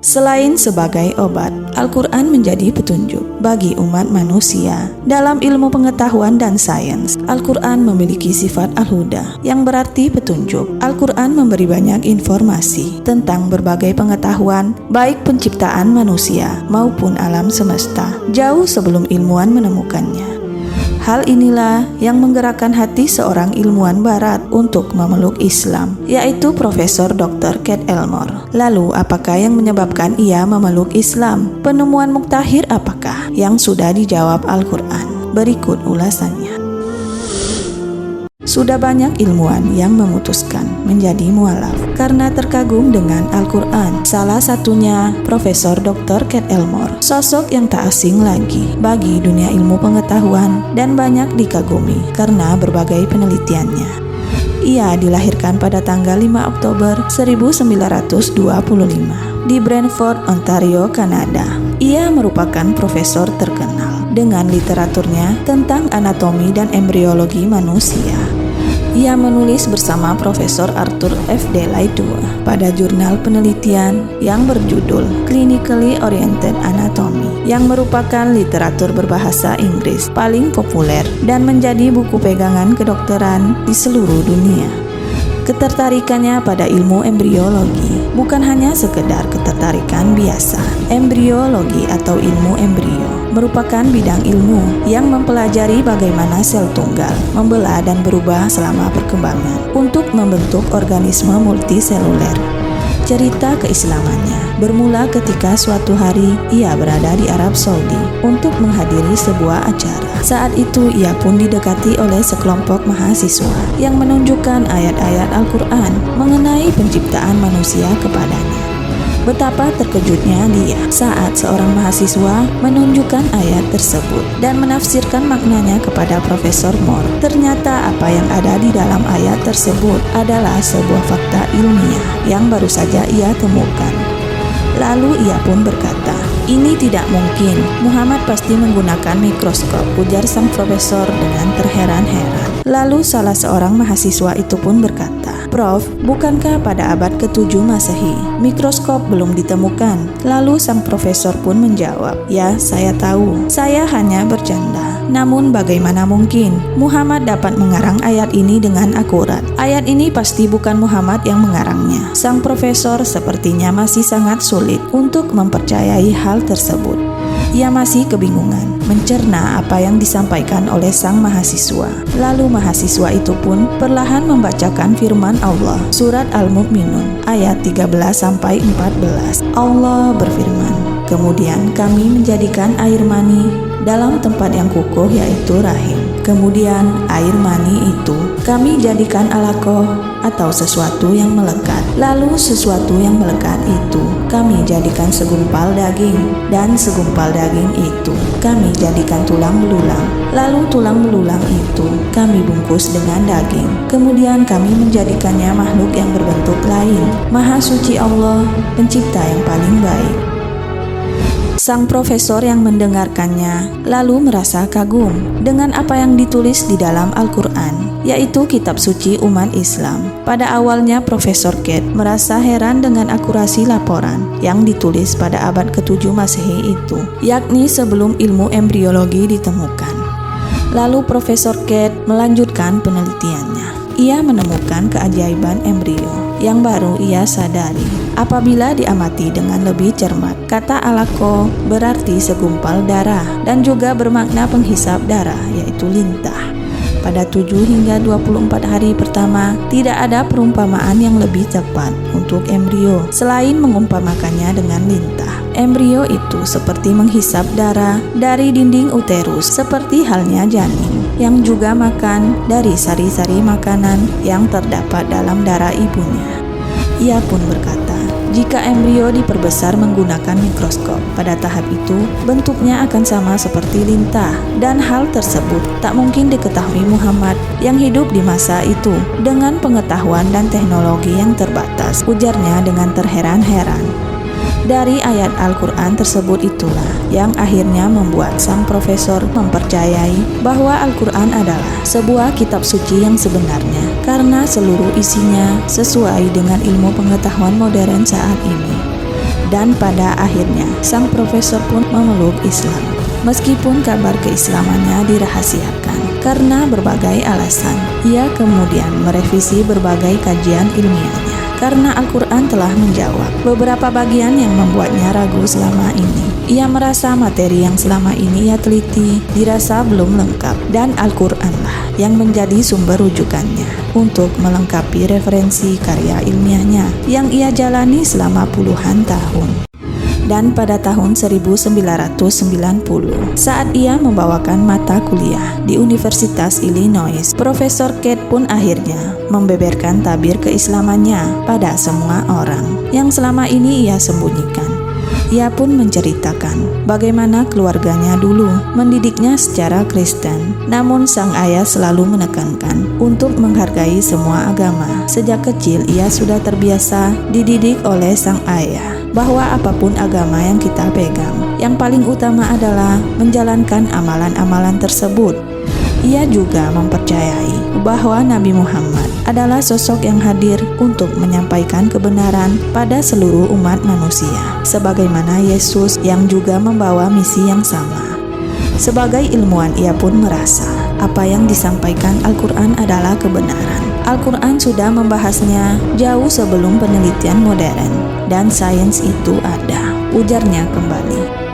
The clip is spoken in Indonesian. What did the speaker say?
Selain sebagai obat, Al-Quran menjadi petunjuk bagi umat manusia. Dalam ilmu pengetahuan dan sains, Al-Quran memiliki sifat al-huda, yang berarti petunjuk. Al-Quran memberi banyak informasi tentang berbagai pengetahuan, baik penciptaan manusia maupun alam semesta, jauh sebelum ilmuwan menemukannya. Hal inilah yang menggerakkan hati seorang ilmuwan barat untuk memeluk Islam, yaitu Profesor Dr. Kate Elmore. Lalu, apakah yang menyebabkan ia memeluk Islam? Penemuan muktahir apakah yang sudah dijawab Al-Quran? Berikut ulasannya. Sudah banyak ilmuwan yang memutuskan menjadi mualaf karena terkagum dengan Al-Quran. Salah satunya Profesor Dr. Kate Elmore, sosok yang tak asing lagi bagi dunia ilmu pengetahuan dan banyak dikagumi karena berbagai penelitiannya. Ia dilahirkan pada tanggal 5 Oktober 1925 di Brantford, Ontario, Kanada. Ia merupakan profesor terkenal dengan literaturnya tentang anatomi dan embriologi manusia. Ia menulis bersama Profesor Arthur F. Delahaye II pada jurnal penelitian yang berjudul Clinically Oriented Anatomy, yang merupakan literatur berbahasa Inggris paling populer dan menjadi buku pegangan kedokteran di seluruh dunia. Ketertarikannya pada ilmu embriologi bukan hanya sekedar ketertarikan biasa. Embriologi atau ilmu embrio merupakan bidang ilmu yang mempelajari bagaimana sel tunggal membelah dan berubah selama perkembangan untuk membentuk organisme multiseluler. Cerita keislamannya bermula ketika suatu hari ia berada di Arab Saudi untuk menghadiri sebuah acara. Saat itu ia pun didekati oleh sekelompok mahasiswa yang menunjukkan ayat-ayat Al-Quran mengenai penciptaan manusia kepadanya. Betapa terkejutnya dia saat seorang mahasiswa menunjukkan ayat tersebut dan menafsirkan maknanya kepada Profesor Moore. Ternyata apa yang ada di dalam ayat tersebut adalah sebuah fakta ilmiah yang baru saja ia temukan. Lalu ia pun berkata, "Ini tidak mungkin, Muhammad pasti menggunakan mikroskop," ujar sang profesor dengan terheran-heran. Lalu salah seorang mahasiswa itu pun berkata, "Prof, bukankah pada abad ke-7 Masehi mikroskop belum ditemukan?" Lalu sang profesor pun menjawab, "Ya, saya tahu, saya hanya bercanda. Namun bagaimana mungkin Muhammad dapat mengarang ayat ini dengan akurat? Ayat ini pasti bukan Muhammad yang mengarangnya." Sang profesor sepertinya masih sangat sulit untuk mempercayai hal tersebut. Ia masih kebingungan mencerna apa yang disampaikan oleh sang mahasiswa. Lalu mahasiswa itu pun perlahan membacakan firman Allah, surat Al-Mu'minun ayat 13-14. Allah berfirman, "Kemudian kami menjadikan air mani dalam tempat yang kukuh, yaitu rahim. Kemudian air mani itu kami jadikan alaqah atau sesuatu yang melekat. Lalu sesuatu yang melekat itu kami jadikan segumpal daging, dan segumpal daging itu kami jadikan tulang belulang. Lalu tulang belulang itu kami bungkus dengan daging. Kemudian kami menjadikannya makhluk yang berbentuk lain. Maha suci Allah, pencipta yang paling baik." Sang profesor yang mendengarkannya lalu merasa kagum dengan apa yang ditulis di dalam Al-Quran, yaitu kitab suci umat Islam. Pada awalnya Profesor Kate merasa heran dengan akurasi laporan yang ditulis pada abad ke-7 Masehi itu, yakni sebelum ilmu embriologi ditemukan. Lalu Profesor Kate melanjutkan penelitiannya. Ia menemukan keajaiban embrio yang baru ia sadari apabila diamati dengan lebih cermat. Kata alaqah berarti segumpal darah dan juga bermakna penghisap darah, yaitu lintah. Pada 7 hingga 24 hari pertama, tidak ada perumpamaan yang lebih tepat untuk embrio selain mengumpamakannya dengan lintah. Embrio itu seperti menghisap darah dari dinding uterus, seperti halnya janin yang juga makan dari sari-sari makanan yang terdapat dalam darah ibunya. Ia pun berkata, jika embrio diperbesar menggunakan mikroskop, pada tahap itu bentuknya akan sama seperti lintah, dan hal tersebut tak mungkin diketahui Muhammad yang hidup di masa itu dengan pengetahuan dan teknologi yang terbatas, ujarnya dengan terheran-heran. Dari ayat Al-Quran tersebut itulah yang akhirnya membuat sang profesor mempercayai bahwa Al-Quran adalah sebuah kitab suci yang sebenarnya, karena seluruh isinya sesuai dengan ilmu pengetahuan modern saat ini. Dan pada akhirnya, sang profesor pun memeluk Islam. Meskipun kabar keislamannya dirahasiakan karena berbagai alasan, ia kemudian merevisi berbagai kajian ilmiahnya karena Al-Quran telah menjawab beberapa bagian yang membuatnya ragu selama ini. Ia merasa materi yang selama ini ia teliti dirasa belum lengkap, dan Al-Quranlah yang menjadi sumber rujukannya untuk melengkapi referensi karya ilmiahnya yang ia jalani selama puluhan tahun. Dan pada tahun 1990, saat ia membawakan mata kuliah di Universitas Illinois, Profesor Kate pun akhirnya membeberkan tabir keislamannya pada semua orang yang selama ini ia sembunyikan. Ia pun menceritakan bagaimana keluarganya dulu mendidiknya secara Kristen, namun sang ayah selalu menekankan untuk menghargai semua agama. Sejak kecil ia sudah terbiasa dididik oleh sang ayah bahwa apapun agama yang kita pegang, yang paling utama adalah menjalankan amalan-amalan tersebut. Ia juga mempercayai bahwa Nabi Muhammad adalah sosok yang hadir untuk menyampaikan kebenaran pada seluruh umat manusia, sebagaimana Yesus yang juga membawa misi yang sama. Sebagai ilmuwan, ia pun merasa apa yang disampaikan Al-Quran adalah kebenaran. Al-Quran sudah membahasnya jauh sebelum penelitian modern, dan sains itu ada, ujarnya kembali.